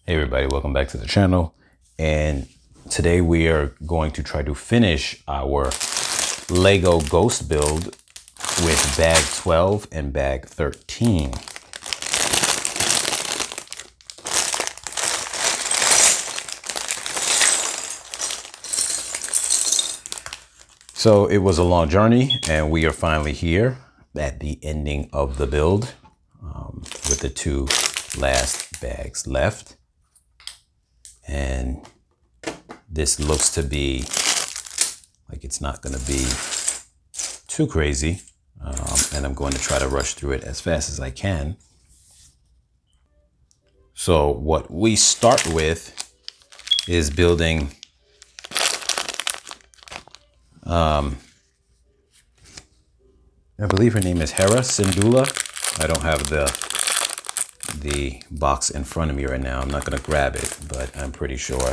Hey everybody, welcome back to the channel. And today we are going to try to finish our Lego Ghost build with bag 12 and bag 13. So it was a long journey and we are finally here at the ending of the build with the two last bags left. And this looks to be like it's not going to be too crazy. And I'm going to try to rush through it as fast as I can. So what we start with is building I believe her name is Hera Syndulla. I don't have the box in front of me right now. I'm not going to grab it, but I'm pretty sure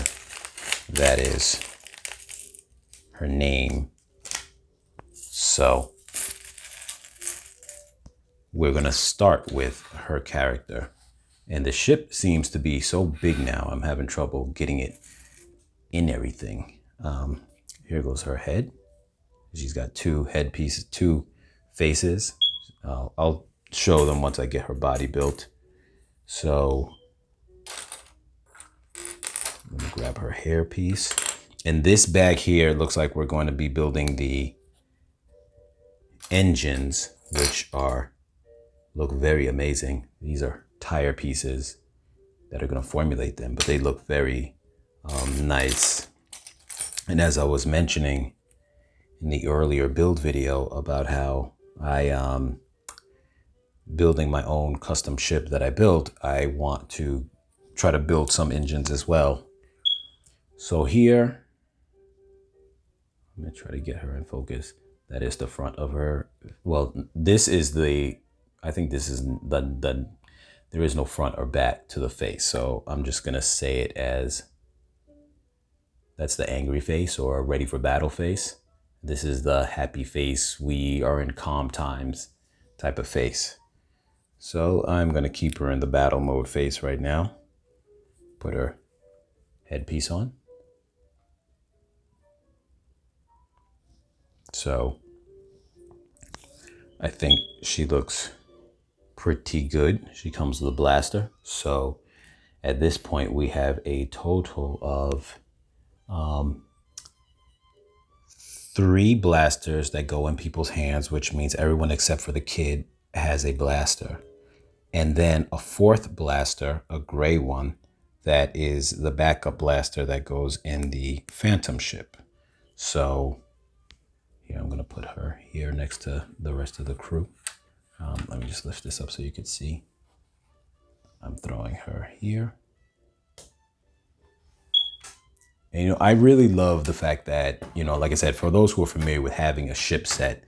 that is her name. So we're going to start with her character. And the ship seems to be so big now, I'm having trouble getting it in everything. Here goes her head. She's got two head pieces, two faces. I'll show them once I get her body built. So I'm gonna grab her hair piece. And this bag here looks like we're going to be building the engines, which look very amazing. These are tire pieces that are gonna formulate them, but they look very nice. And as I was mentioning in the earlier build video about how I building my own custom ship that I built, I want to try to build some engines as well. So here, I'm gonna try to get her in focus. That is the front of her. Well, this is I think this is there is no front or back to the face. So I'm just gonna say it as, that's the angry face or ready for battle face. This is the happy face, we are in calm times type of face. So I'm gonna keep her in the battle mode face right now. Put her headpiece on. So I think she looks pretty good. She comes with a blaster. So at this point we have a total of 3 blasters that go in people's hands, which means everyone except for the kid has a blaster. And then a 4th blaster, a gray one, that is the backup blaster that goes in the Phantom ship. So here, I'm gonna put her here next to the rest of the crew. Let me just lift this up so you can see. I'm throwing her here. And, I really love the fact that, like I said, for those who are familiar with having a ship set,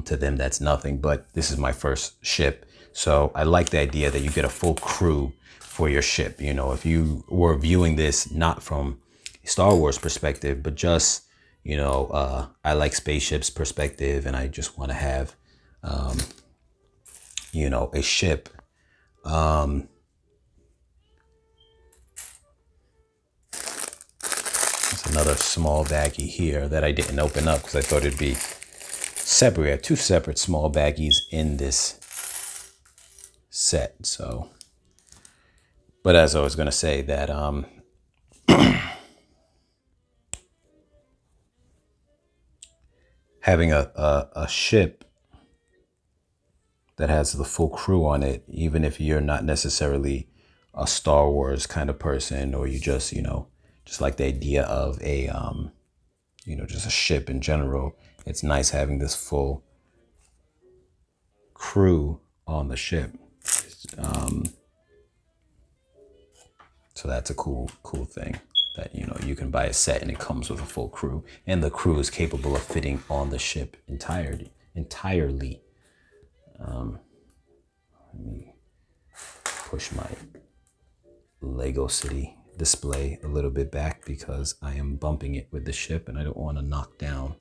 to them, that's nothing, but this is my first ship. So I like the idea that you get a full crew for your ship. If you were viewing this not from Star Wars perspective, but just, I like spaceships perspective, and I just want to have, a ship. There's another small baggie here that I didn't open up because I thought it'd be separate. We have 2 separate small baggies in this set. So, but as I was going to say that, having a ship that has the full crew on it, even if you're not necessarily a Star Wars kind of person, or you just, just like the idea of a, just a ship in general, it's nice having this full crew on the ship. So that's a cool thing that, you can buy a set and it comes with a full crew, and the crew is capable of fitting on the ship entirely. Let me push my Lego City display a little bit back because I am bumping it with the ship and I don't want to knock down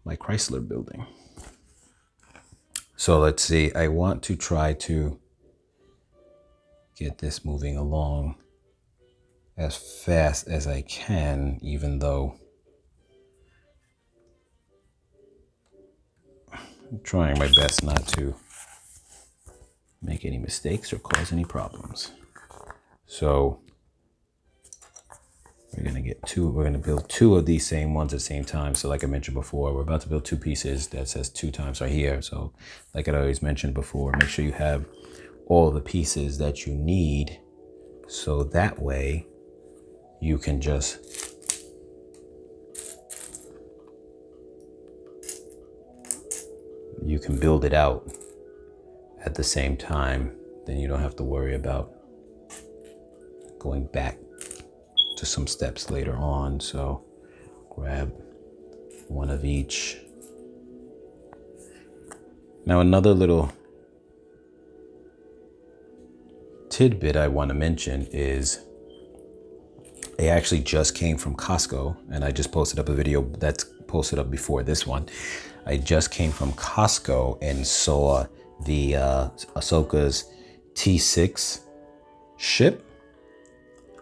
my Chrysler building. So let's see, I want to try to get this moving along as fast as I can, even though I'm trying my best not to make any mistakes or cause any problems. So we're gonna build two of these same ones at the same time. So like I mentioned before, we're about to build two pieces that says 2 times right here. So like I always mentioned before, make sure you have all the pieces that you need, so that way you can just build it out at the same time. Then you don't have to worry about going back to some steps later on. So grab one of each. Now another little tidbit I want to mention is it actually just came from Costco, and I just posted up a video that's posted up before this one. I just came from Costco and saw the Ahsoka's T6 ship.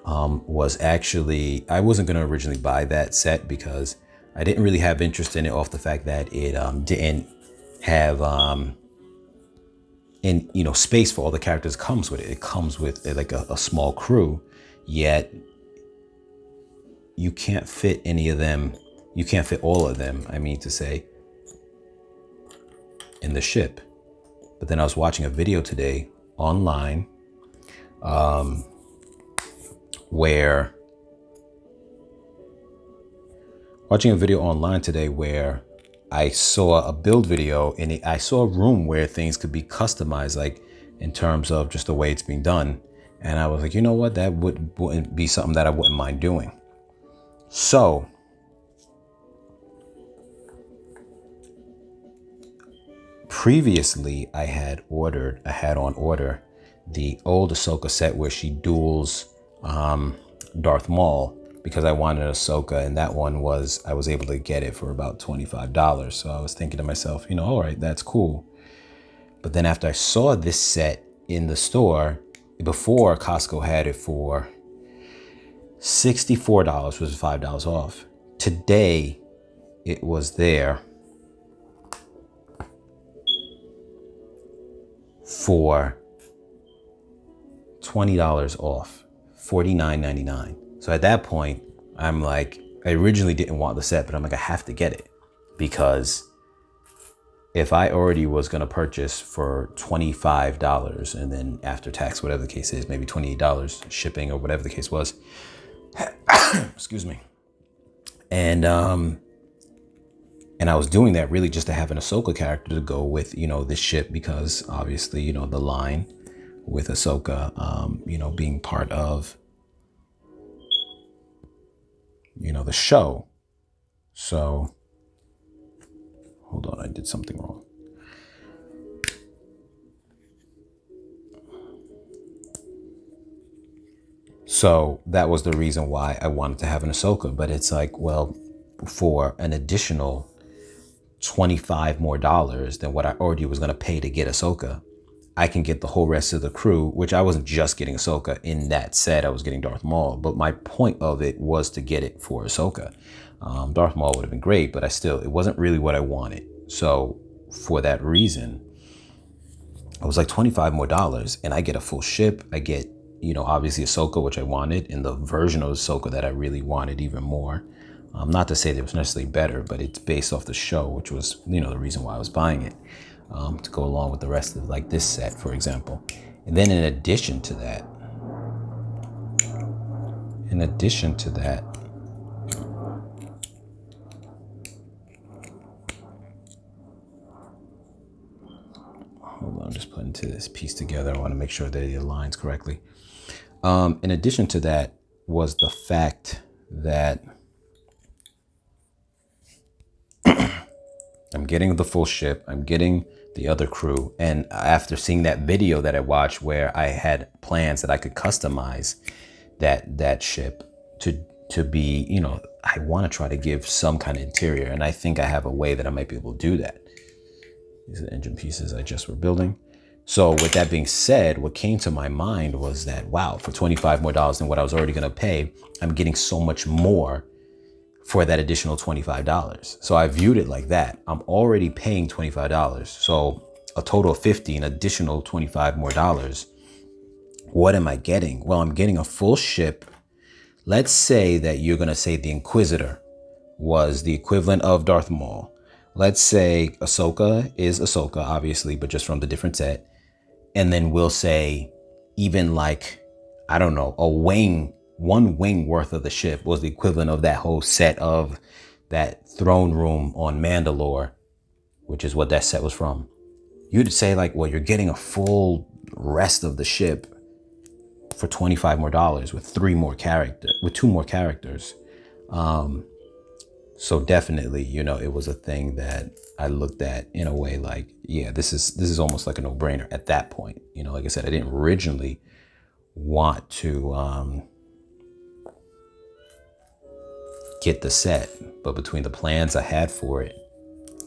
Was actually, I wasn't going to originally buy that set because I didn't really have interest in it off the fact that it didn't have space for all the characters comes with it. It comes with like a small crew, yet you can't fit any of them. You can't fit all of them, I mean to say, in the ship. But then I was watching a video today online where I saw a build video, and I saw a room where things could be customized, like in terms of just the way it's being done. And I was like, you know what, that wouldn't be something that I wouldn't mind doing. So previously I had on order the old Ahsoka set where she duels Darth Maul, because I wanted Ahsoka, and that one I was able to get it for about $25. So I was thinking to myself, all right, that's cool. But then after I saw this set in the store, before Costco had it for $64, which was $5 off. Today it was there for $20 off, $49.99. So at that point, I'm like, I originally didn't want the set, but I'm like, I have to get it, because if I already was going to purchase for $25 and then after tax, whatever the case is, maybe $28 shipping or whatever the case was, excuse me. And I was doing that really just to have an Ahsoka character to go with, this ship, because obviously, the line with Ahsoka, being part of, the show. So hold on, I did something wrong. So that was the reason why I wanted to have an Ahsoka, but it's like, well, for an additional $25 more than what I already was going to pay to get Ahsoka, I can get the whole rest of the crew, which I wasn't just getting Ahsoka in that set. I was getting Darth Maul, but my point of it was to get it for Ahsoka. Darth Maul would have been great, but it wasn't really what I wanted. So for that reason, it was like $25 more, and I get a full ship. I get, obviously Ahsoka, which I wanted, and the version of Ahsoka that I really wanted even more. Not to say that it was necessarily better, but it's based off the show, which was, the reason why I was buying it, to go along with the rest of like this set, for example. And then in addition to that, hold on, I'm just putting this piece together. I want to make sure that it aligns correctly. In addition to that was the fact that I'm getting the full ship, I'm getting the other crew, and after seeing that video that I watched where I had plans that I could customize that ship to be, I want to try to give some kind of interior, and I think I have a way that I might be able to do that. These are the engine pieces I just were building. So with that being said, what came to my mind was that, wow, for $25 more than what I was already going to pay, I'm getting so much more for that additional $25. So I viewed it like that. I'm already paying $25. So a total of 50, an additional $25 more. What am I getting? Well, I'm getting a full ship. Let's say that you're going to say the Inquisitor was the equivalent of Darth Maul. Let's say Ahsoka is Ahsoka, obviously, but just from the different set. And then we'll say even like, I don't know, one wing worth of the ship was the equivalent of that whole set of that throne room on Mandalore, which is what that set was from. You'd say like, well, you're getting a full rest of the ship for $25 more with two more characters. So definitely, it was a thing that I looked at in a way like, yeah, this is almost like a no-brainer at that point. Like I said, I didn't originally want to get the set, but between the plans I had for it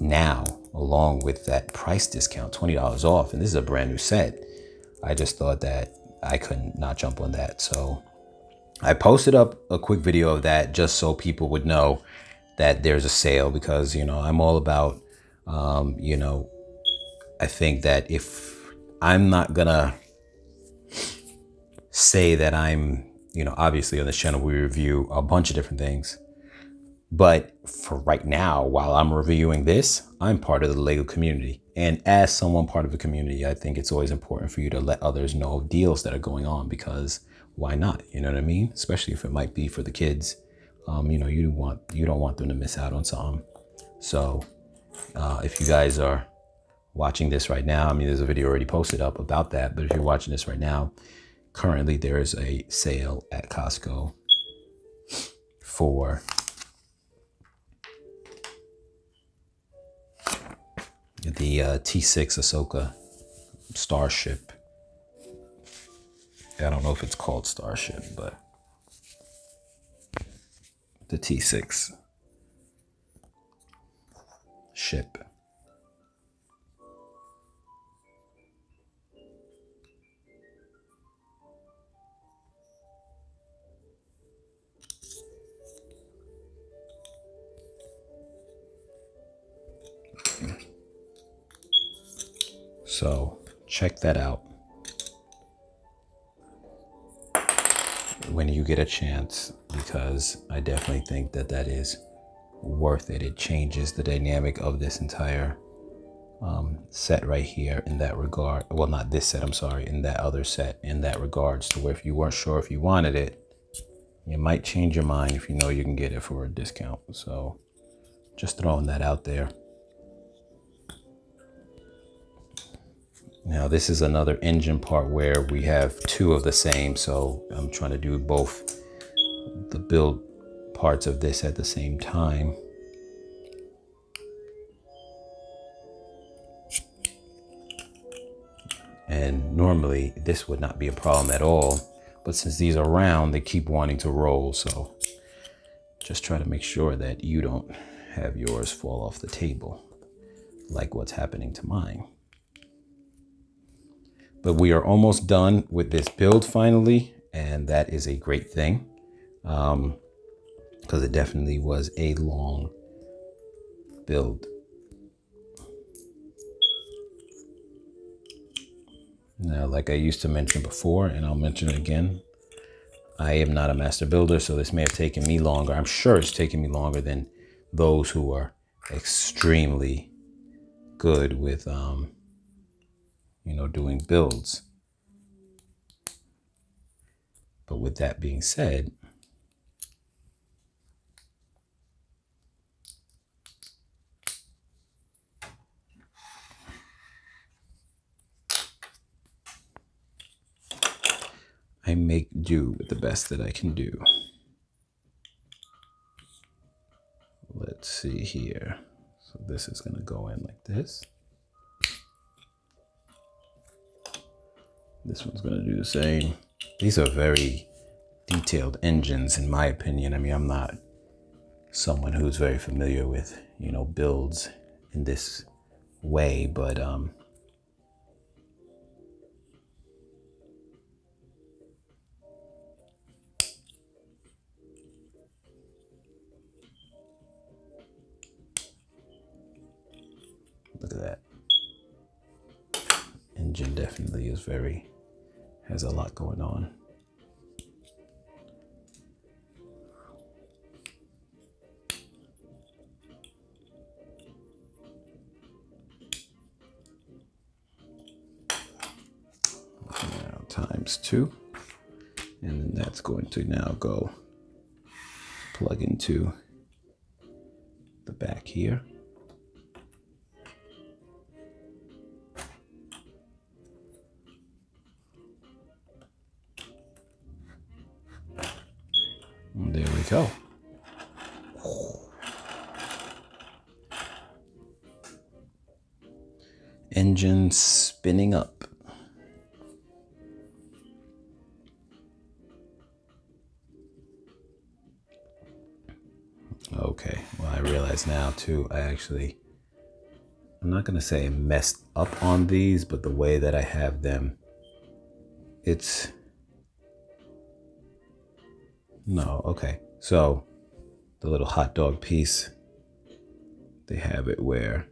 now, along with that price discount, $20 off, and this is a brand new set, I just thought that I couldn't not jump on that. So I posted up a quick video of that just so people would know that there's a sale, because I'm all about I think that if I'm not gonna say that I'm obviously on this channel we review a bunch of different things, but for right now, while I'm reviewing this, I'm part of the Lego community, and as someone part of the community, I think it's always important for you to let others know of deals that are going on, because why not? You know what I mean? Especially if it might be for the kids. You don't want them to miss out on something. So if you guys are watching this right now, I mean, there's a video already posted up about that, but if you're watching this right now, currently there is a sale at Costco for the T6 Ahsoka Starship. I don't know if it's called Starship, but the T6 ship. So check that out when you get a chance, because I definitely think that that is worth it. It changes the dynamic of this entire set right here in that regard. Well, not this set, I'm sorry, in that other set, in that regards, to where if you weren't sure if you wanted it, you might change your mind if you know you can get it for a discount. So just throwing that out there. Now this is another engine part where we have two of the same, so I'm trying to do both the build parts of this at the same time. And normally this would not be a problem at all, but since these are round, they keep wanting to roll. So just try to make sure that you don't have yours fall off the table like what's happening to mine. But we are almost done with this build finally, and that is a great thing, because it definitely was a long build. Now, like I used to mention before, and I'll mention it again, I am not a master builder, so this may have taken me longer. I'm sure it's taken me longer than those who are extremely good with, doing builds. But with that being said, I make do with the best that I can do. Let's see here. So this is going to go in like this. This one's going to do the same. These are very detailed engines, in my opinion. I mean, I'm not someone who's very familiar with, builds in this way, but engine definitely has a lot going on. Now ×2, and then that's going to now go plug into the back here. And there we go. Engine spinning up. Okay, well, I realize now too, I'm not going to say I messed up on these, but the way that I have them, okay. So the little hot dog piece, they have it where,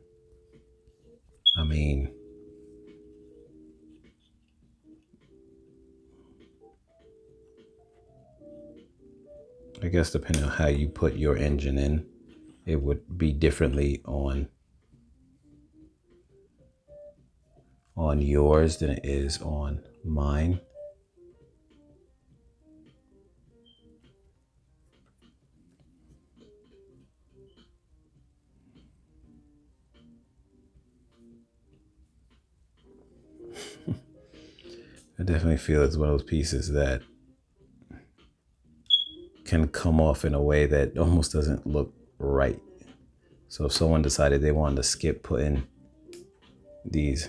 I guess depending on how you put your engine in, it would be differently on yours than it is on mine. I definitely feel it's one of those pieces that can come off in a way that almost doesn't look right. So if someone decided they wanted to skip putting these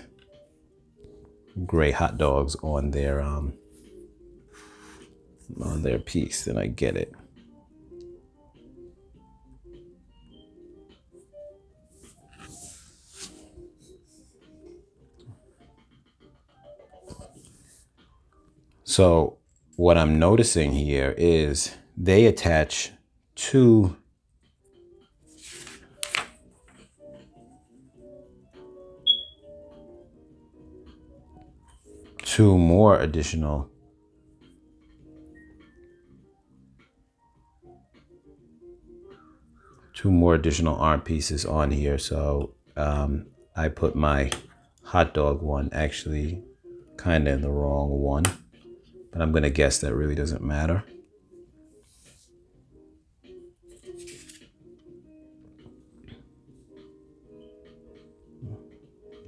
gray hot dogs on their piece, then I get it. So what I'm noticing here is they attach two more additional arm pieces on here. So I put my hot dog one actually kind of in the wrong one, but I'm going to guess that really doesn't matter.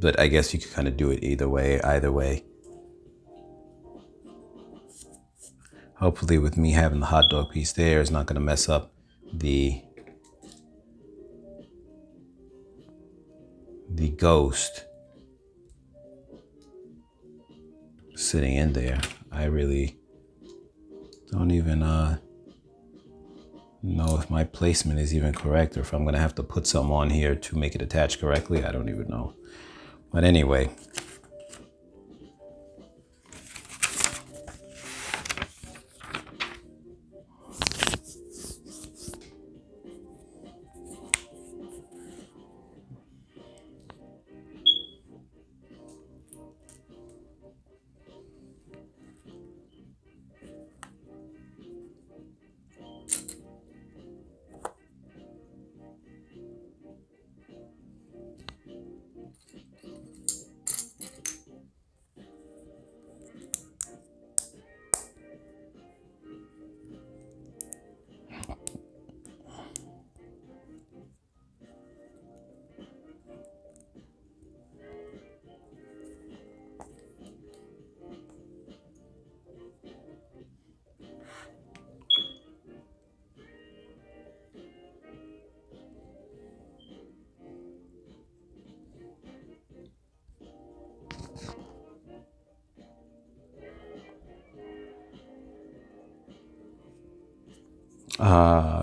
But I guess you could kind of do it either way. Hopefully with me having the hot dog piece there, it's not going to mess up the ghost sitting in there. I really don't even know if my placement is even correct, or if I'm going to have to put some on here to make it attach correctly. I don't even know. But anyway,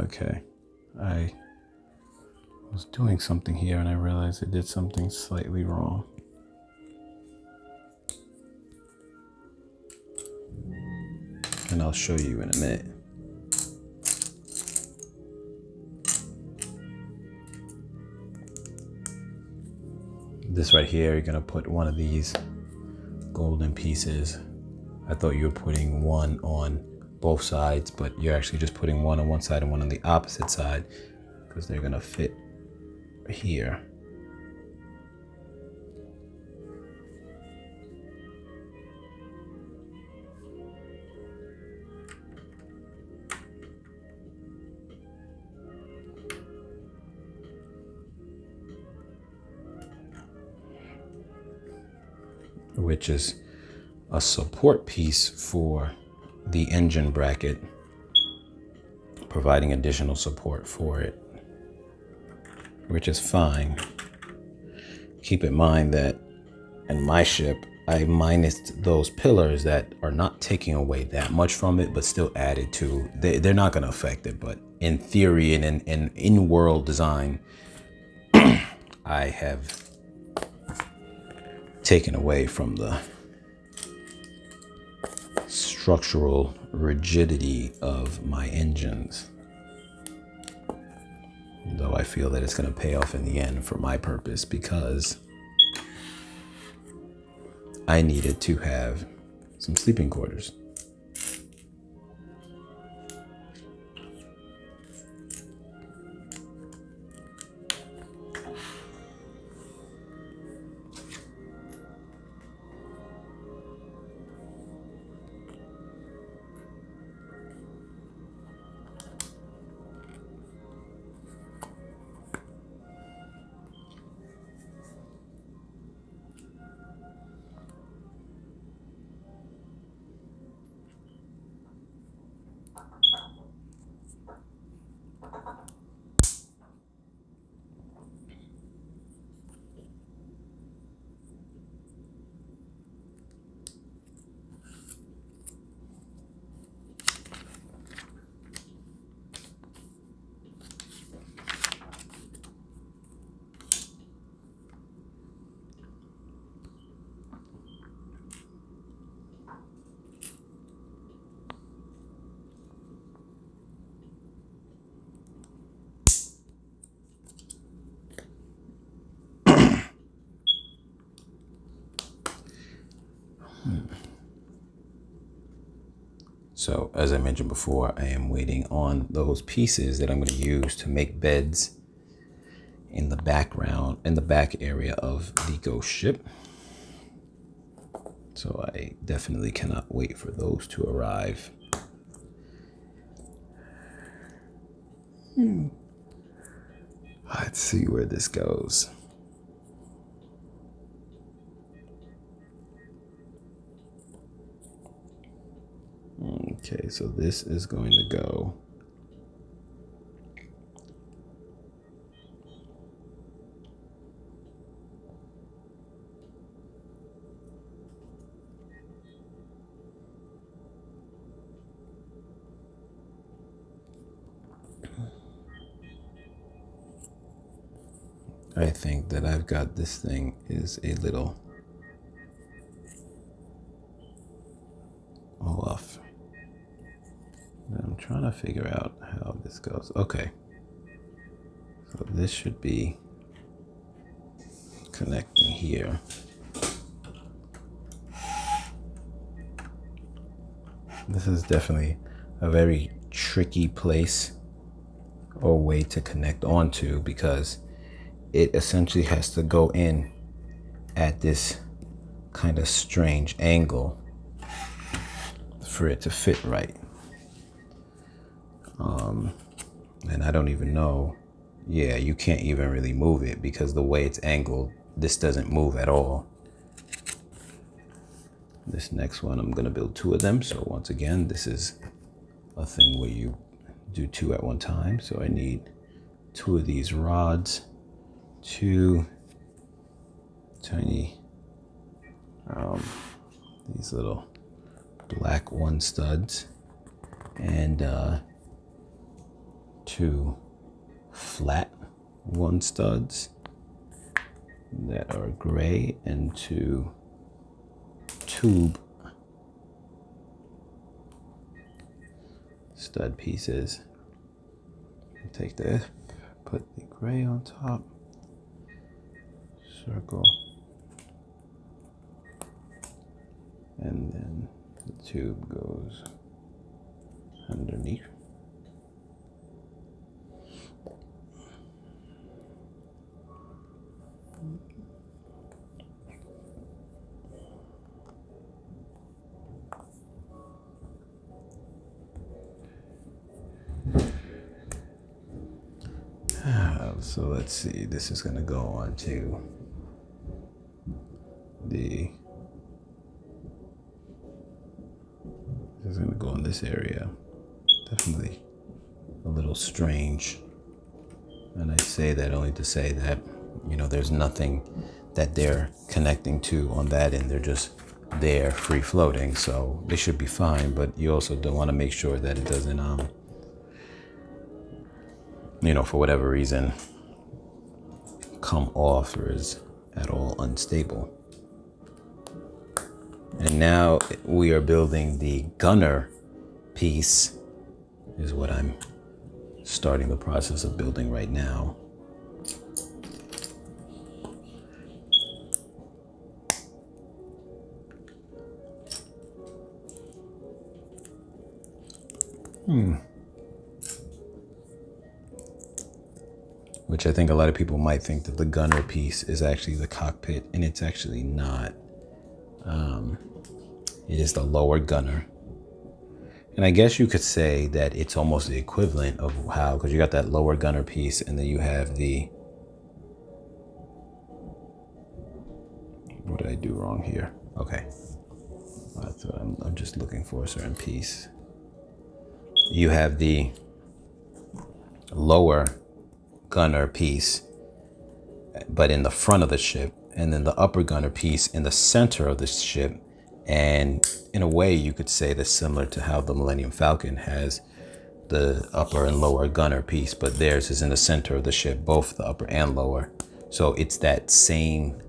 okay. I was doing something here and I realized I did something slightly wrong. And I'll show you in a minute. This right here, you're gonna put one of these golden pieces. I thought you were putting one on both sides, but you're actually just putting one on one side and one on the opposite side because they're gonna fit here. Which is a support piece for the engine bracket, providing additional support for it, which is fine. Keep in mind that in my ship, I minused those pillars that are not taking away that much from it, but still added to. They're not going to affect it, but in theory and in world design, I have taken away from the structural rigidity of my engines. Though I feel that it's going to pay off in the end for my purpose, because I needed to have some sleeping quarters. So as I mentioned before, I am waiting on those pieces that I'm going to use to make beds in the background, in the back area of the ghost ship. So I definitely cannot wait for those to arrive. Let's see where this goes. Okay, so this is going to go I think that I've got this thing is a little off. I'm trying to figure out how this goes. Okay. So this should be connecting here. This is definitely a very tricky place or way to connect onto, because it essentially has to go in at this kind of strange angle for it to fit right. And I don't even know. Yeah, you can't even really move it because the way it's angled, this doesn't move at all. This next one, I'm gonna build 2 of them. So once again, this is a thing where you do 2 at one time. So I need 2 of these rods, 2 tiny, these little black 1 studs, and 2 flat 1 studs that are gray, and 2 tube stud pieces. Take this, put the gray on top, circle, and then the tube goes underneath. So let's see, this is going to go on to this is going to go in this area. Definitely a little strange. And I say that only to say that, you know, there's nothing that they're connecting to on that end. They're just there free floating. So they should be fine, but you also don't want to make sure that it doesn't, you know, for whatever reason, come off or is at all unstable. And now we are building the gunner piece, is what I'm starting the process of building right now. Which I think a lot of people might think that the gunner piece is actually the cockpit, and it's actually not. It is the lower gunner. And I guess you could say that it's almost the equivalent of how, because you got that lower gunner piece, and then you have the, what did I do wrong here? Okay. That's what I'm just looking for a certain piece. You have the lower gunner piece, but in the front of the ship, and then the upper gunner piece in the center of the ship. And in a way, you could say that's similar to how the Millennium Falcon has the upper and lower gunner piece, but theirs is in the center of the ship, both the upper and lower. So it's that same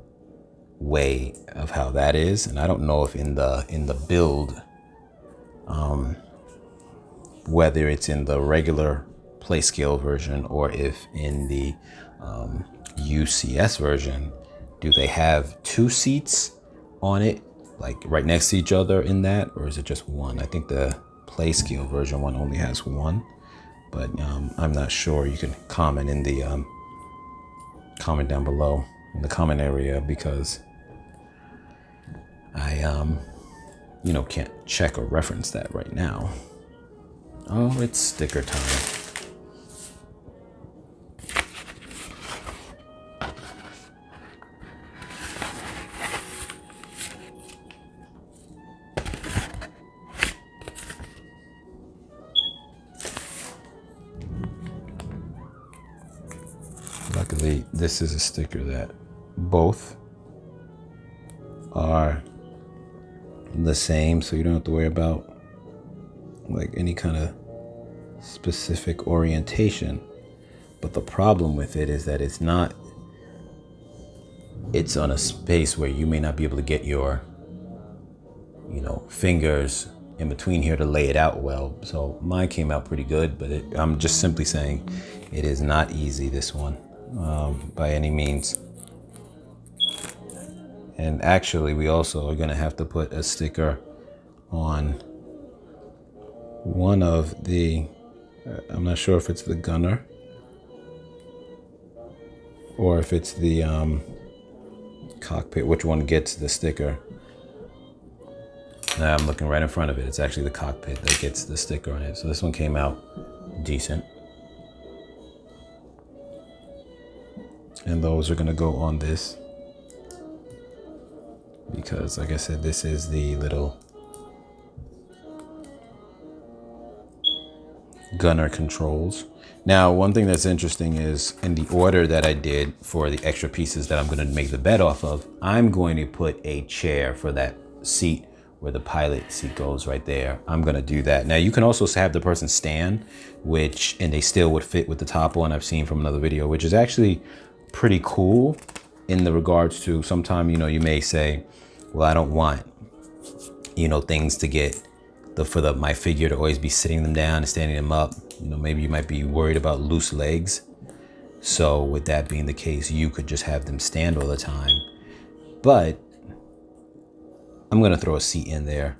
way of how that is. And I don't know if in the build, whether it's in the regular play scale version or if in the UCS version, do they have two seats on it, like right next to each other in that, or is it just one? I think the play scale version one only has one, but I'm not sure. You can comment in the comment down below in the comment area, because I you know, can't check or reference that right now. Oh, it's sticker time. Luckily, this is a sticker that both are the same, so you don't have to worry about like any kind of specific orientation. But the problem with it is that it's on a space where you may not be able to get your, you know, fingers in between here to lay it out well. So mine came out pretty good, but I'm just simply saying it is not easy, this one, by any means. And actually, we also are going to have to put a sticker on one of the, I'm not sure if it's the gunner or if it's the cockpit, which one gets the sticker. Now I'm looking right in front of it. It's actually the cockpit that gets the sticker on it. So this one came out decent. And those are going to go on this, because like I said, this is the little gunner controls. Now, one thing that's interesting is in the order that I did for the extra pieces that I'm going to make the bed off of, I'm going to put a chair for that seat where the pilot seat goes right there. I'm going to do that. Now, you can also have the person stand, and they still would fit with the top one. I've seen from another video, which is actually pretty cool in the regards to, sometime, you know, you may say, well, I don't want, you know, things to get my figure to always be sitting them down and standing them up. You know, maybe you might be worried about loose legs. So with that being the case, you could just have them stand all the time. But I'm gonna throw a seat in there,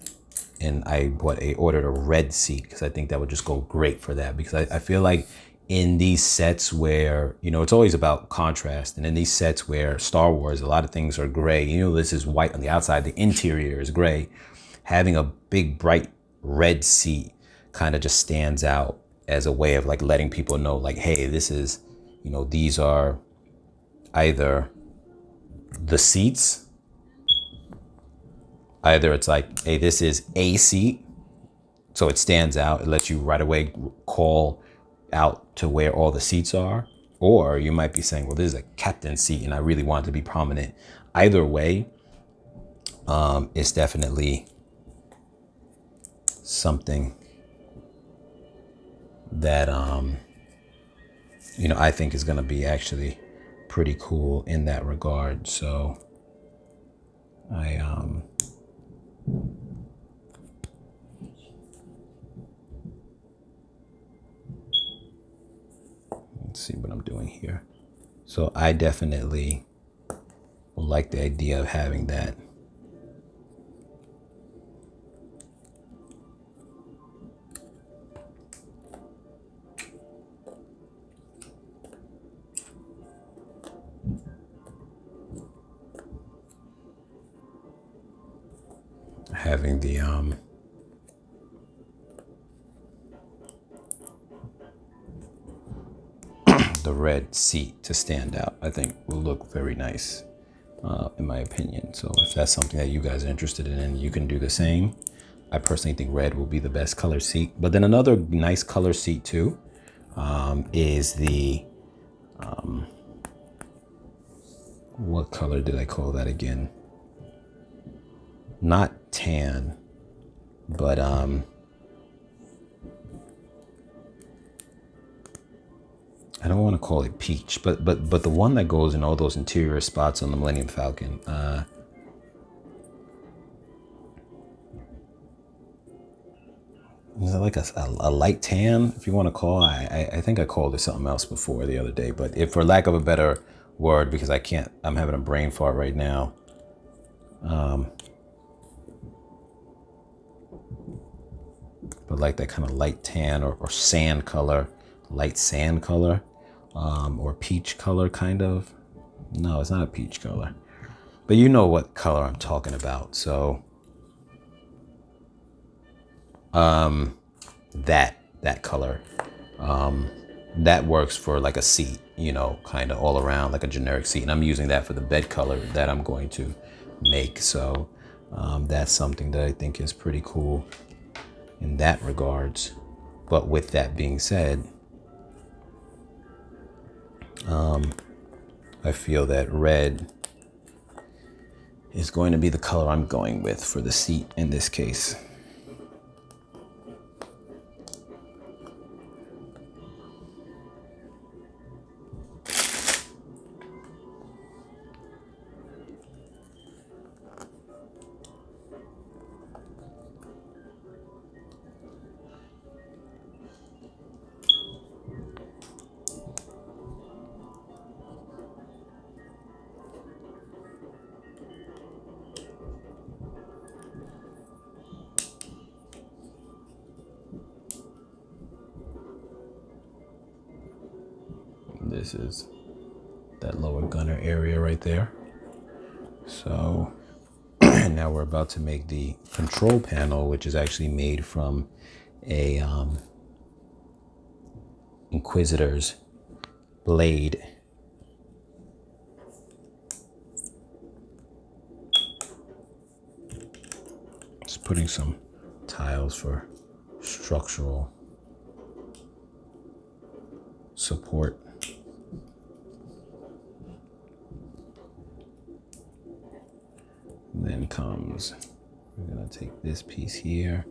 and I ordered a red seat because I think that would just go great for that. Because I feel like in these sets where, you know, it's always about contrast, and in these sets where Star Wars, a lot of things are gray. You know, this is white on the outside, the interior is gray. Having a big bright red seat kind of just stands out as a way of like letting people know, like, hey, this is, you know, these are either the seats, either it's like, hey, this is a seat, so it stands out. It lets you right away call out to where all the seats are. Or you might be saying, well, this is a captain seat and I really want it to be prominent. Either way, it's definitely something that, you know, I think is going to be actually pretty cool in that regard. So let's see what I'm doing here. So I definitely like the idea of having that. Having the red seat to stand out, I think will look very nice, in my opinion. So if that's something that you guys are interested in, you can do the same. I personally think red will be the best color seat. But then another nice color seat too, is the, what color did I call that again? Not tan, but I don't want to call it peach, but the one that goes in all those interior spots on the Millennium Falcon. Is it like a light tan, if you want to call? I think I called it something else before the other day, but if for lack of a better word, because I'm having a brain fart right now. But like that kind of light tan or sand color, light sand color, or peach color kind of. No, it's not a peach color, but you know what color I'm talking about. So that color, that works for like a seat, you know, kind of all around like a generic seat. And I'm using that for the bed color that I'm going to make. So that's something that I think is pretty cool in that regards. But with that being said, I feel that red is going to be the color I'm going with for the seat in this case. This is that lower gunner area right there. So now we're about to make the control panel, which is actually made from a Inquisitor's blade. Just putting some tiles for structural support. And then comes, we're gonna take this piece here.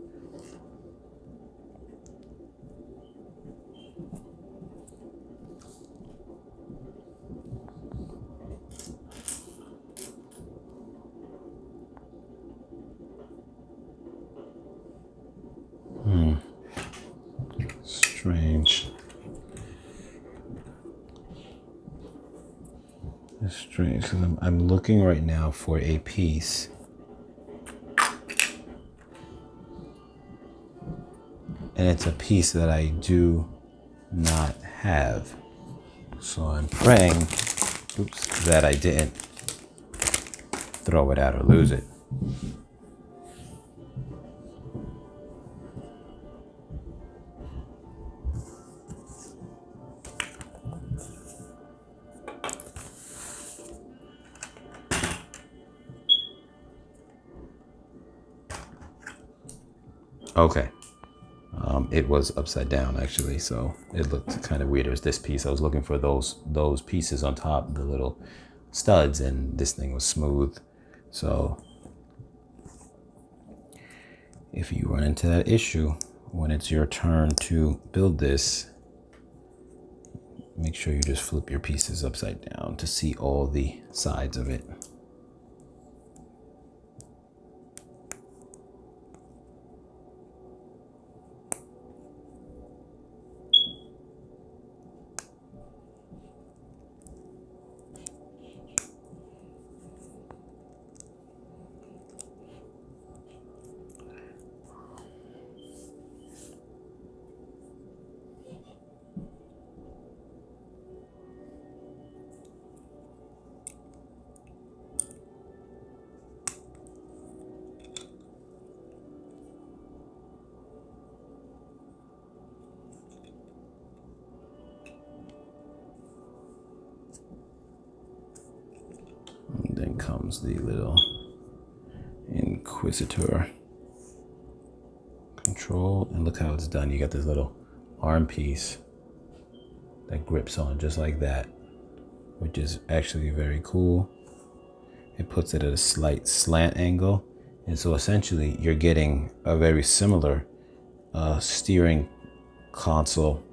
Strange. It's strange because I'm looking right now for a piece and it's a piece that I do not have. So I'm praying, that I didn't throw it out or lose it. Okay. It was upside down actually, so it looked kind of weird. It was this piece. I was looking for those pieces on top, the little studs, and this thing was smooth. So if you run into that issue when it's your turn to build this, make sure you just flip your pieces upside down to see all the sides of it. And then comes the little Inquisitor control, and look how it's done. You got this little arm piece that grips on just like that, which is actually very cool. It puts it at a slight slant angle, and so essentially you're getting a very similar steering console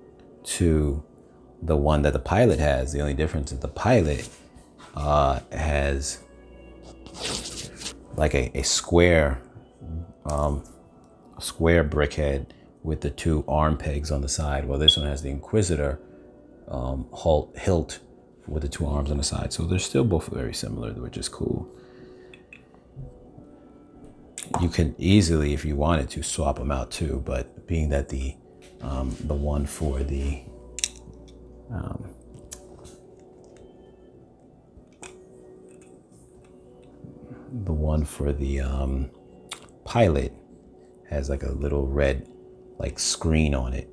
to the one that the Pilot has. The only difference is the Pilot has like a square brick head with the two arm pegs on the side, while this one has the Inquisitor hilt with the two arms on the side. So they're still both very similar, which is cool. You can easily, if you wanted to, swap them out too, but being that the one for the Pilot has like a little red like screen on it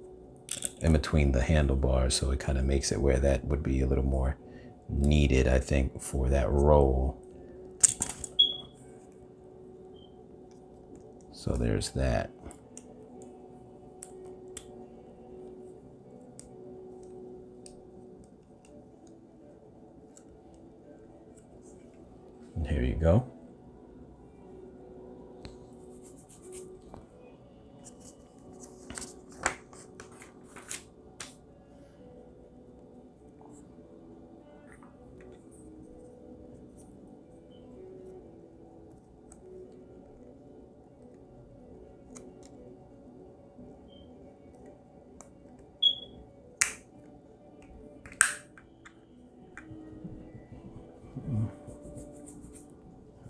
in between the handlebars, so it kind of makes it where that would be a little more needed, I think, for that role. So there's that. And here you go.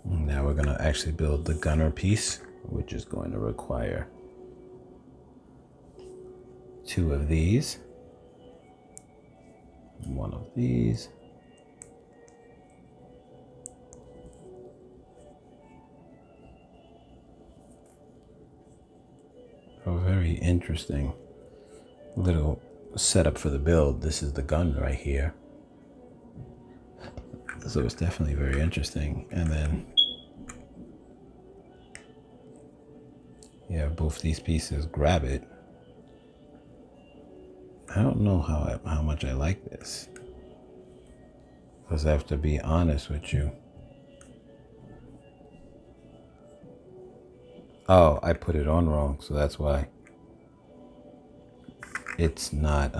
Now we're going to actually build the gunner piece, which is going to require 2 of these, 1 of these, a very interesting little setup for the build. This is the gun right here, so it's definitely very interesting. And then you have both these pieces grab it. I don't know how much I like this, because I have to be honest with you. Oh, I put it on wrong, so that's why it's not.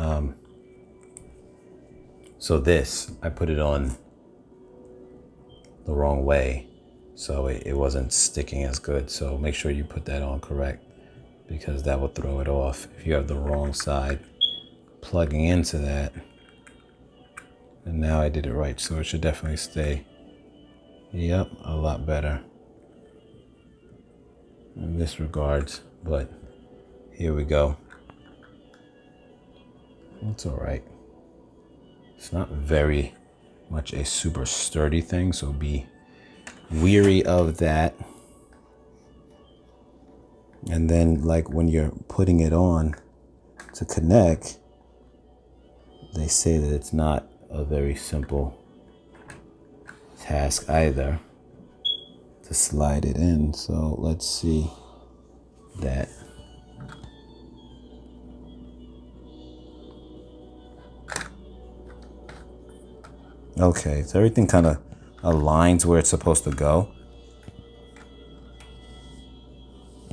So this, I put it on the wrong way, so it wasn't sticking as good. So make sure you put that on correct, because that will throw it off if you have the wrong side plugging into that. And now I did it right, so it should definitely stay. Yep, a lot better in this regards, but here we go. It's all right. It's not very much a super sturdy thing, so be weary of that. And then, like, when you're putting it on to connect, they say that it's not a very simple task either to slide it in. So let's see that. Okay, so everything kind of aligns where it's supposed to go.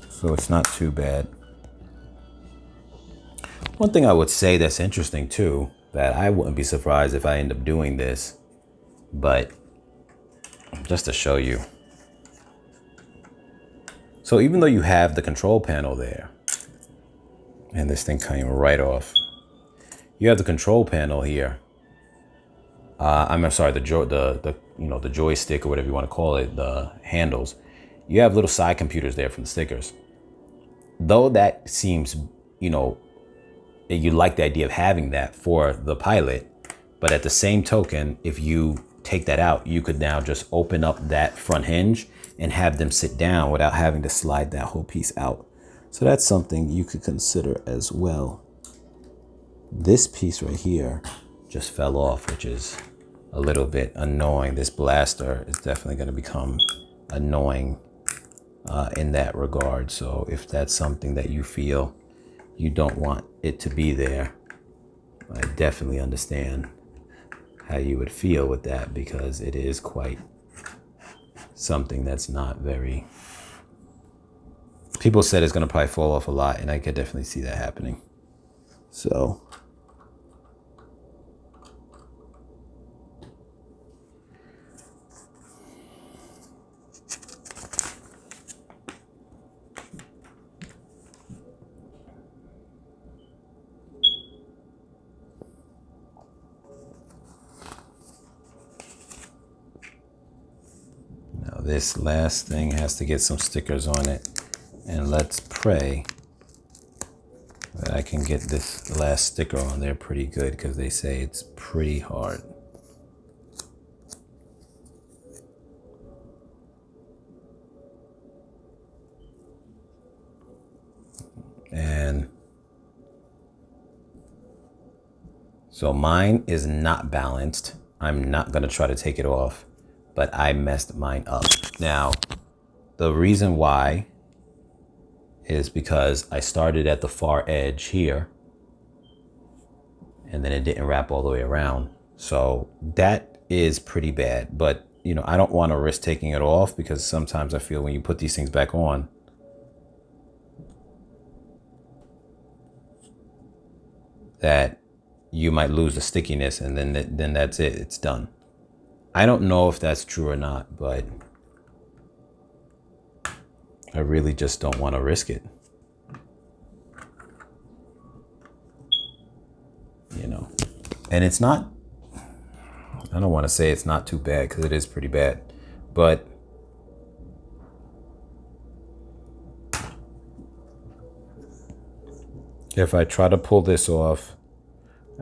So it's not too bad. One thing I would say that's interesting too, that I wouldn't be surprised if I end up doing this, but just to show you. So even though you have the control panel there, and this thing came right off, you have the control panel here. I'm sorry, the joystick or whatever you want to call it, the handles. You have little side computers there from the stickers. Though that seems, you like the idea of having that for the Pilot, but at the same token, if you take that out, you could now just open up that front hinge and have them sit down without having to slide that whole piece out. So that's something you could consider as well. This piece right here just fell off, which is a little bit annoying. This blaster is definitely going to become annoying in that regard. So if that's something that you feel you don't want it to be there, I definitely understand how you would feel with that, because it is quite something that's not very... People said it's going to probably fall off a lot, and I could definitely see that happening. So now this last thing has to get some stickers on it, and let's pray that I can get this last sticker on there pretty good, because they say it's pretty hard. And so mine is not balanced. I'm not going to try to take it off, but I messed mine up. Now, the reason why is because I started at the far edge here, and then it didn't wrap all the way around. So that is pretty bad, but I don't want to risk taking it off, because sometimes I feel when you put these things back on, that you might lose the stickiness, and then that's it, it's done. I don't know if that's true or not, but I really just don't want to risk it. And it's not, I don't want to say it's not too bad, because it is pretty bad, but if I try to pull this off,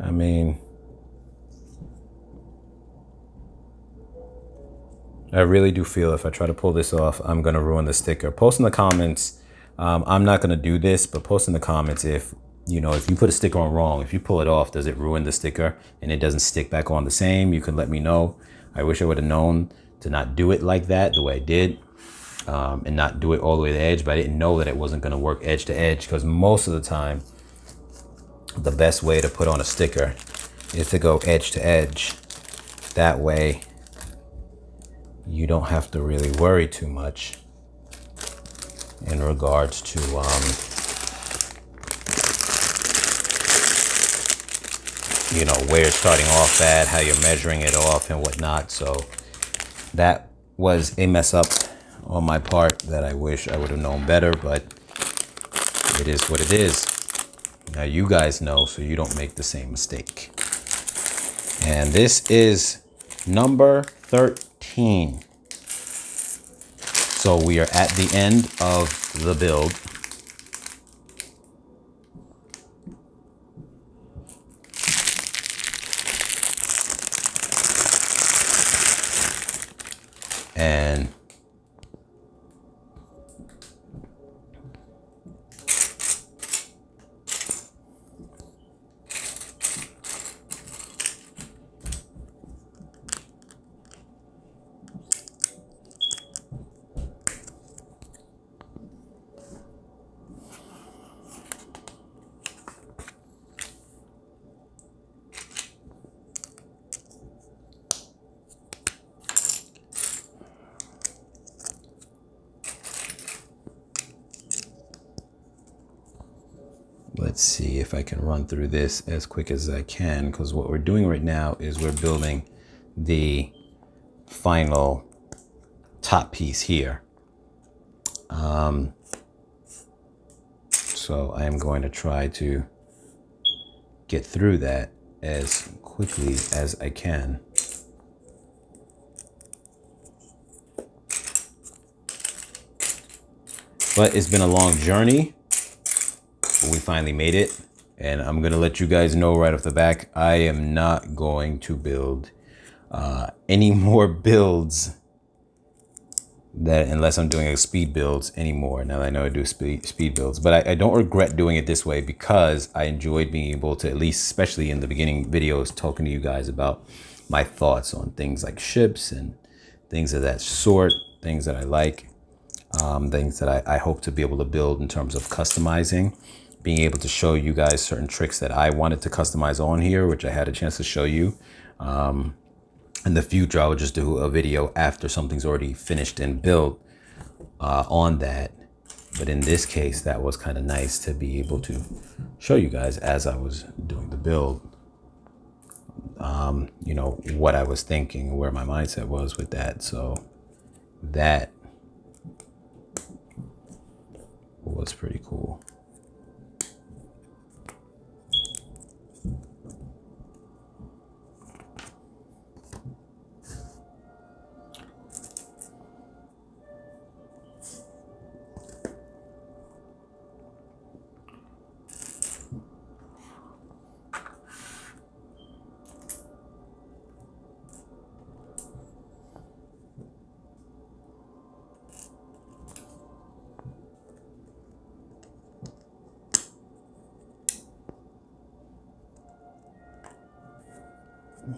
I really do feel if I try to pull this off, I'm going to ruin the sticker. Post in the comments. I'm not going to do this, but post in the comments if you put a sticker on wrong, if you pull it off, does it ruin the sticker and it doesn't stick back on the same? You can let me know. I wish I would have known to not do it like that, the way I did, and not do it all the way to the edge, but I didn't know that it wasn't going to work edge to edge, because most of the time, the best way to put on a sticker is to go edge to edge. That way, you don't have to really worry too much in regards to where it's starting off at, how you're measuring it off and whatnot. So that was a mess up on my part that I wish I would have known better, but it is what it is. Now you guys know, so you don't make the same mistake. And this is number 13. So we are at the end of the build. And let's see if I can run through this as quick as I can, because what we're doing right now is we're building the final top piece here. So I am going to try to get through that as quickly as I can. But it's been a long journey. We finally made it, and I'm gonna let you guys know right off the back, I am not going to build any more builds that unless I'm doing speed builds anymore. Now I know I do speed builds, but I don't regret doing it this way, because I enjoyed being able to, at least especially in the beginning videos, talking to you guys about my thoughts on things like ships and things of that sort, things that I like, things that I hope to be able to build in terms of customizing, being able to show you guys certain tricks that I wanted to customize on here, which I had a chance to show you. In the future, I will just do a video after something's already finished and built on that. But in this case, that was kind of nice to be able to show you guys as I was doing the build, you know, what I was thinking, where my mindset was with that. So that was pretty cool.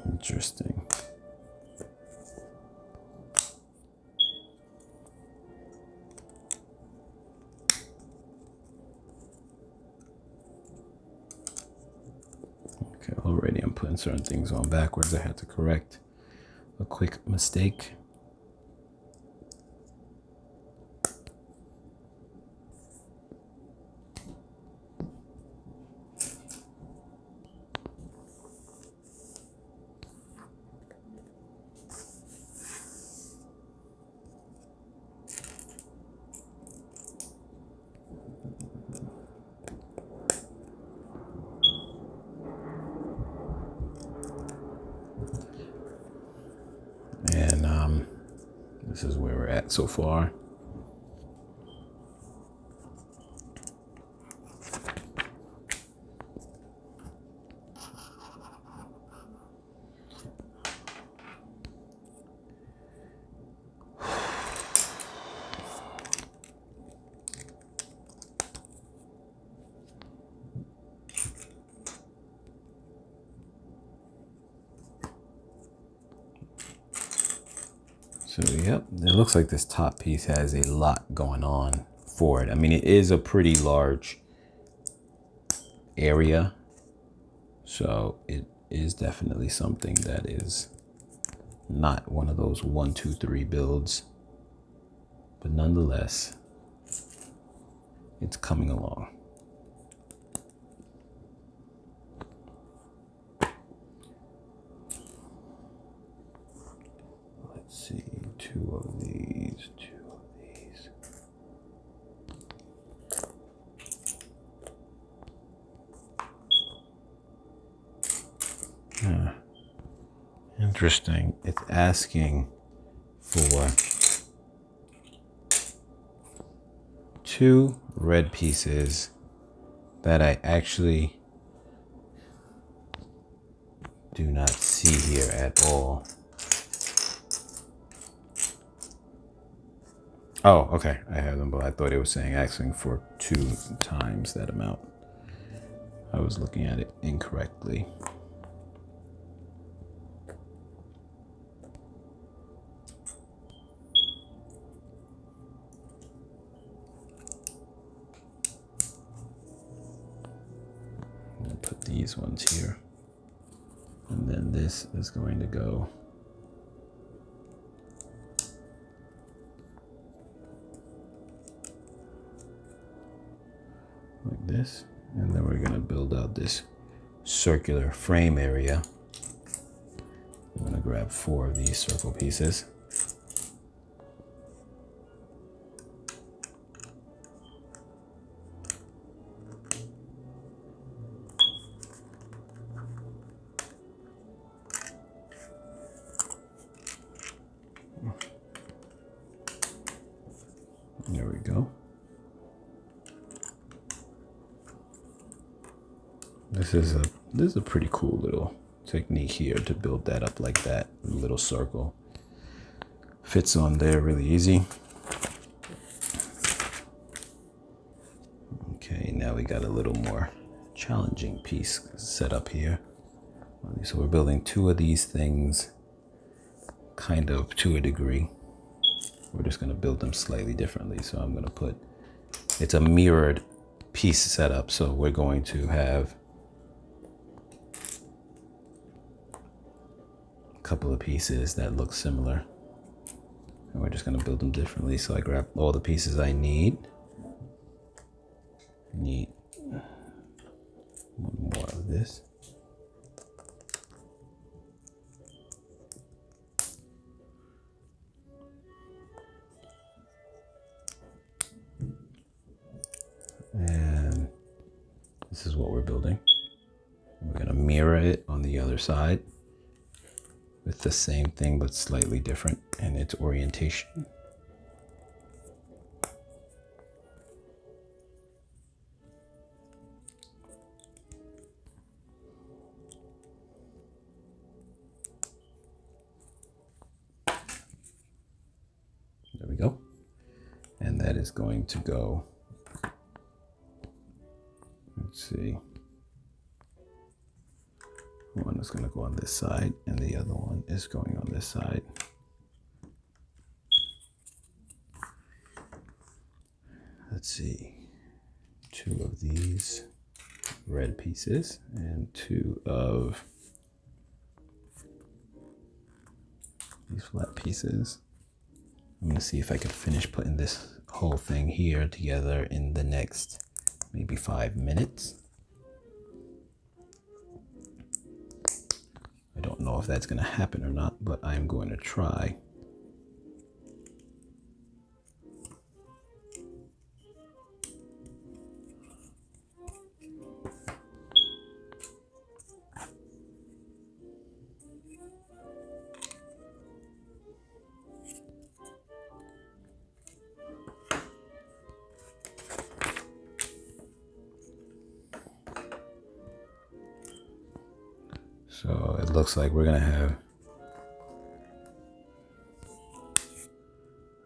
Interesting. Okay, already I'm putting certain things on backwards. I had to correct a quick mistake. And this is where we're at so far. So yep, it looks like this top piece has a lot going on for it. I mean, it is a pretty large area, so it is definitely something that is not one of those 1, 2, 3 builds, but nonetheless, it's coming along. Let's see, 2 of these, 2 of these. Interesting. It's asking for 2 red pieces that I actually do not see here at all. Oh, okay. I have them, but I thought it was saying asking for 2 times that amount. I was looking at it incorrectly. I'm gonna put these ones here. And then this is going to go like this. And then we're going to build out this circular frame area. I'm going to grab 4 of these circle pieces. There we go. This is a pretty cool little technique here to build that up like that. A little circle fits on there really easy. Okay, now we got a little more challenging piece set up here. So we're building 2 of these things kind of to a degree. We're just going to build them slightly differently. So I'm going to put, it's a mirrored piece setup. So we're going to have a couple of pieces that look similar. And we're just going to build them differently. So I grab all the pieces I need. Need one more of this. And this is what we're building. We're going to mirror it on the other side with the same thing but slightly different in its orientation. There we go. And that is going to go, let's see, one is going to go on this side and the other one is going on this side. Let's see, 2 of these red pieces and 2 of these flat pieces. I'm going to see if I can finish putting this whole thing here together in the next maybe 5 minutes. I don't know if that's going to happen or not, but I'm going to try. So it looks like we're going to have,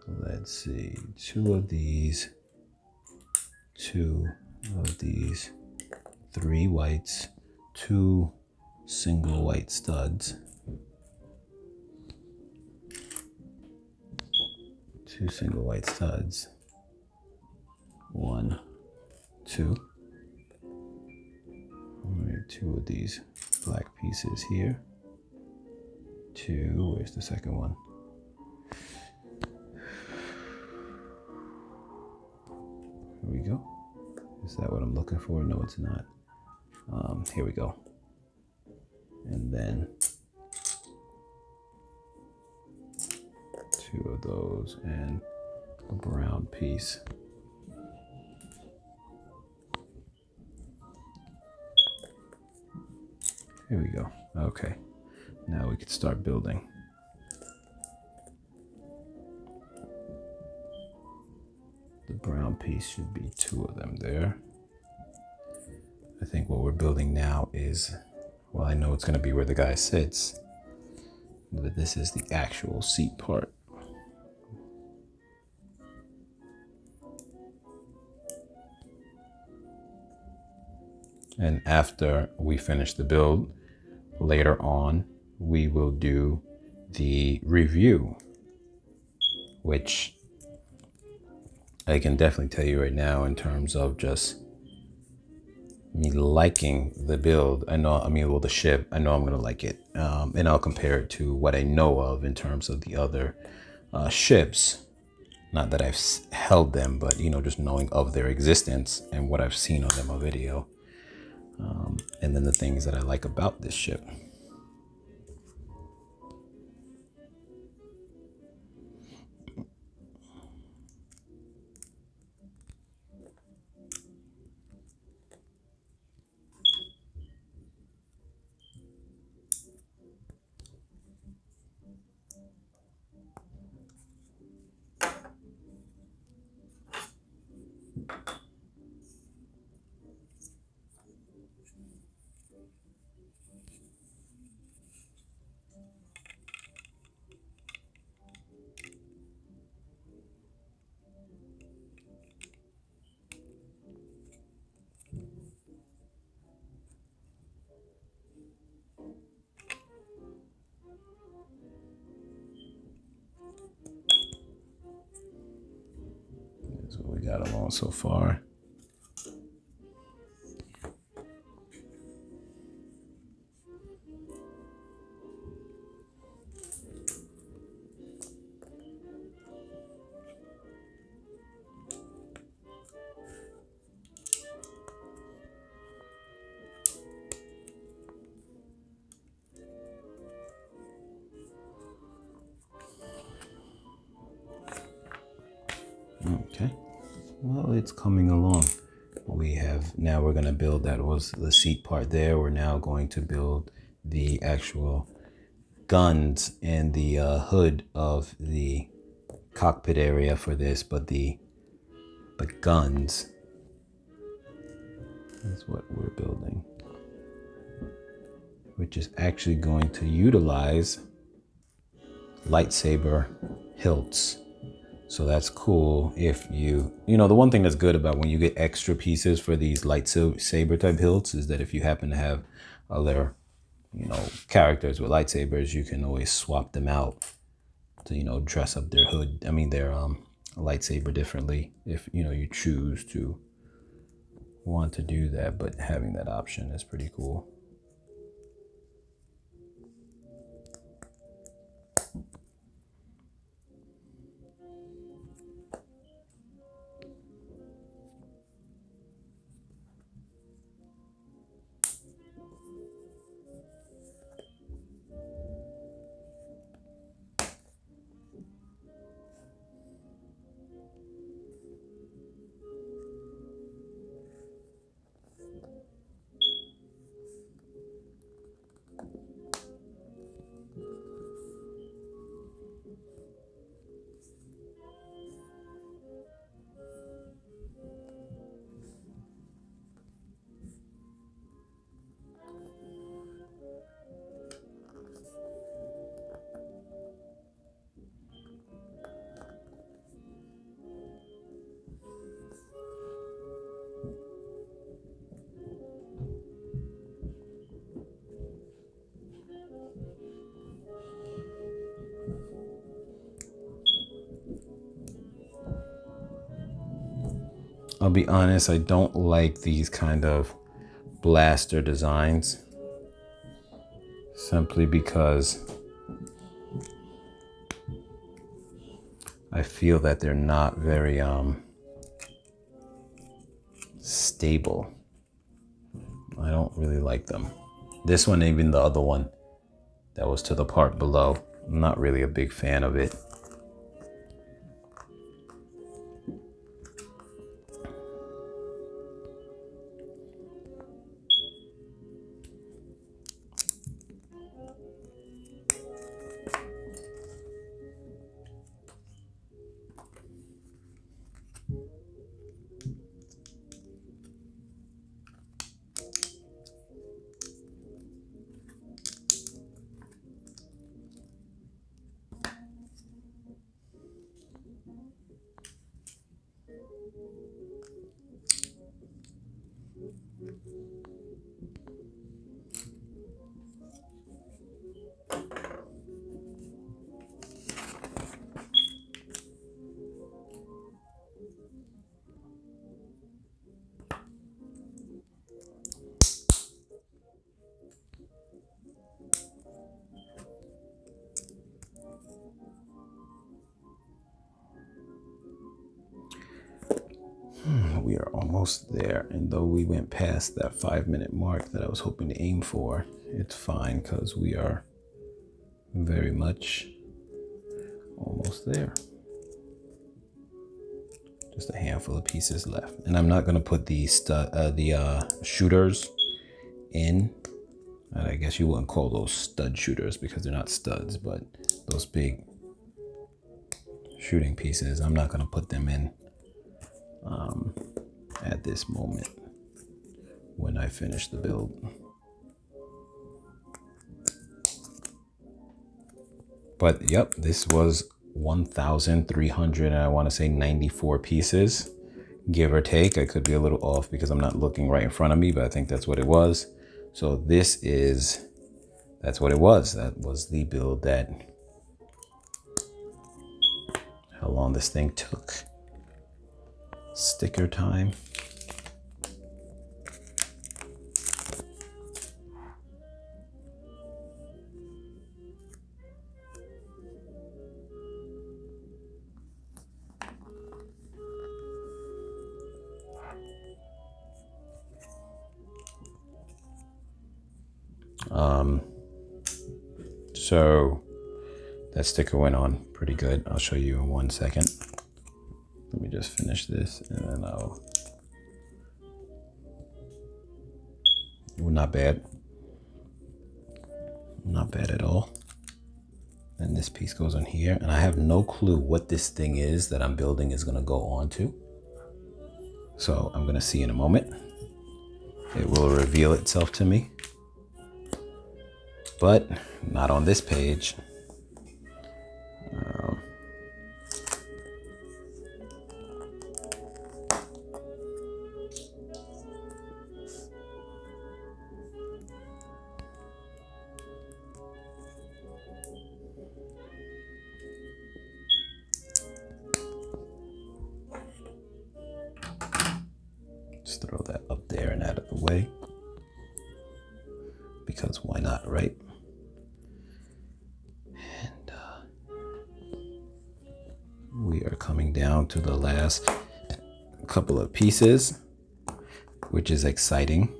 let's see, 2 of these, 2 of these, 3 whites, 2 single white studs, 2 single white studs, 1, 2. All right, 2 of these black pieces here. 2, where's the second one? Here we go. Is that what I'm looking for? No, it's not. Here we go. And then 2 of those and a brown piece. Here we go. Okay. Now we can start building. The brown piece should be 2 of them there. I think what we're building now is, well, I know it's going to be where the guy sits, but this is the actual seat part. And after we finish the build, later on, we will do the review, which I can definitely tell you right now in terms of just me liking the build. The ship, I know I'm going to like it. And I'll compare it to what I know of in terms of the other ships. Not that I've held them, but, just knowing of their existence and what I've seen on them on video. And then the things that I like about this ship. That's what we got along so far. Okay, well, it's coming along. We're going to build, that was the seat part there. We're now going to build the actual guns and the hood of the cockpit area for this, but the guns is what we're building, which is actually going to utilize lightsaber hilts. So that's cool. If the one thing that's good about when you get extra pieces for these lightsaber type hilts is that if you happen to have other, characters with lightsabers, you can always swap them out to, dress up their hood. Their lightsaber differently if, you choose to want to do that. But having that option is pretty cool. I'll be honest, I don't like these kind of blaster designs, simply because I feel that they're not very stable. I don't really like them. This one, even the other one that was to the part below, I'm not really a big fan of it. we are almost there. And though we went past that 5-minute mark that I was hoping to aim for, it's fine because we are very much almost there. Just a handful of pieces left. And I'm not going to put the shooters in. I guess you wouldn't call those stud shooters because they're not studs, but those big shooting pieces, I'm not going to put them in at this moment when I finish the build. But yep, this was 1,300 and I want to say 94 pieces, give or take. I could be a little off because I'm not looking right in front of me, but I think that's what it was. So that's what it was. That was the build how long this thing took. Sticker time. So that sticker went on pretty good. I'll show you in 1 second. Let me just finish this and then well, not bad. Not bad at all. And this piece goes on here, and I have no clue what this thing is that I'm building is going to go onto. So I'm going to see in a moment. It will reveal itself to me, but not on this page. Just throw that up there and out of the way, because why not, right? And we are coming down to the last couple of pieces, which is exciting.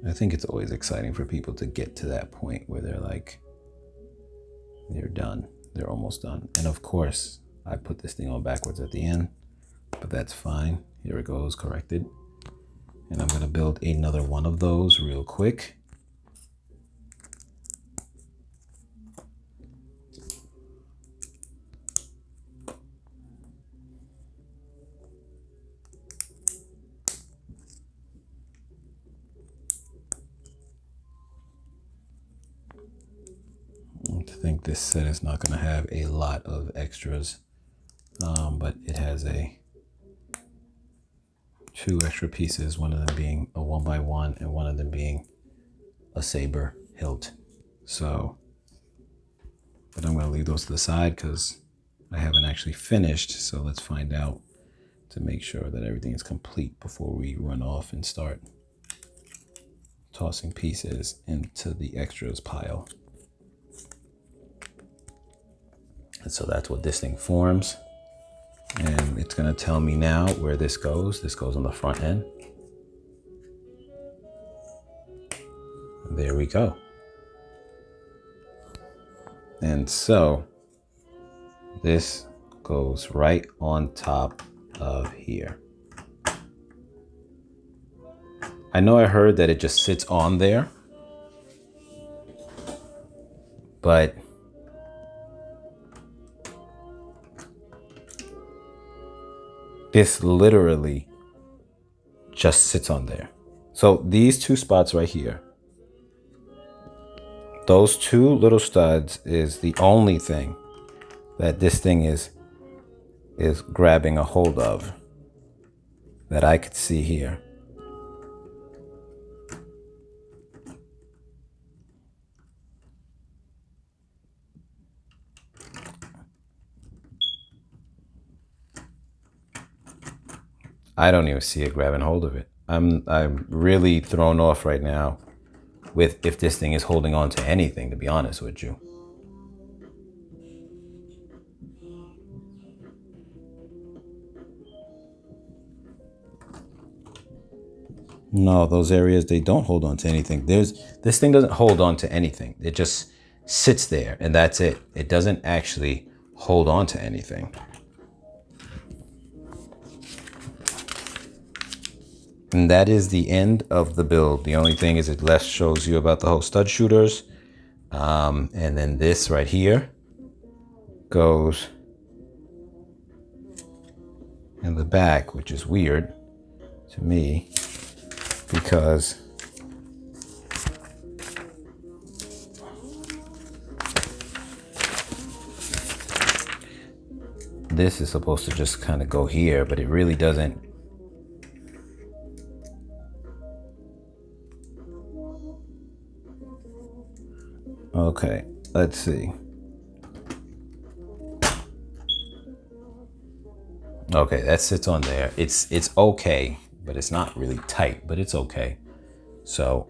I think it's always exciting for people to get to that point where they're like, they're done. They're almost done. And of course, I put this thing on backwards at the end, but that's fine. Here it goes, corrected. And I'm going to build another one of those real quick. I think this set is not going to have a lot of extras, but it has two extra pieces, one of them being a 1x1 and one of them being a saber hilt. So, but I'm going to leave those to the side because I haven't actually finished. So let's find out to make sure that everything is complete before we run off and start tossing pieces into the extras pile. And so that's what this thing forms. And it's going to tell me now where this goes. This goes on the front end. There we go. And so this goes right on top of here. I know I heard that it just sits on there, but this literally just sits on there. So these two spots right here, those two little studs is the only thing that this thing is grabbing a hold of that I could see here. I don't even see it grabbing hold of it. I'm really thrown off right now with if this thing is holding on to anything, to be honest with you. No, those areas, they don't hold on to anything. This thing doesn't hold on to anything. It just sits there and that's it. It doesn't actually hold on to anything. And that is the end of the build. The only thing is it left shows you about the whole stud shooters. And then this right here goes in the back, which is weird to me because this is supposed to just kind of go here, but it really doesn't. Okay, let's see. Okay, that sits on there. It's okay, but it's not really tight, but it's okay. So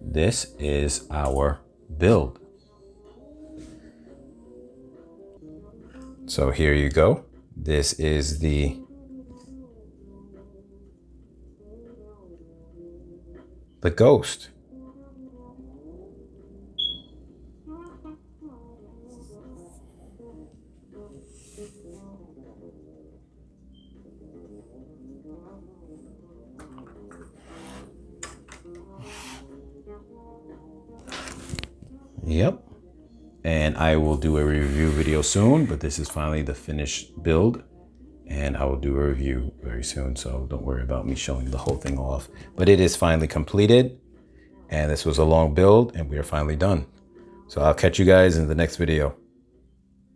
this is our build. So here you go. This is the Ghost. Yep. And I will do a review video soon, but this is finally the finished build and I will do a review very soon. So don't worry about me showing the whole thing off, but it is finally completed and this was a long build and we are finally done. So I'll catch you guys in the next video.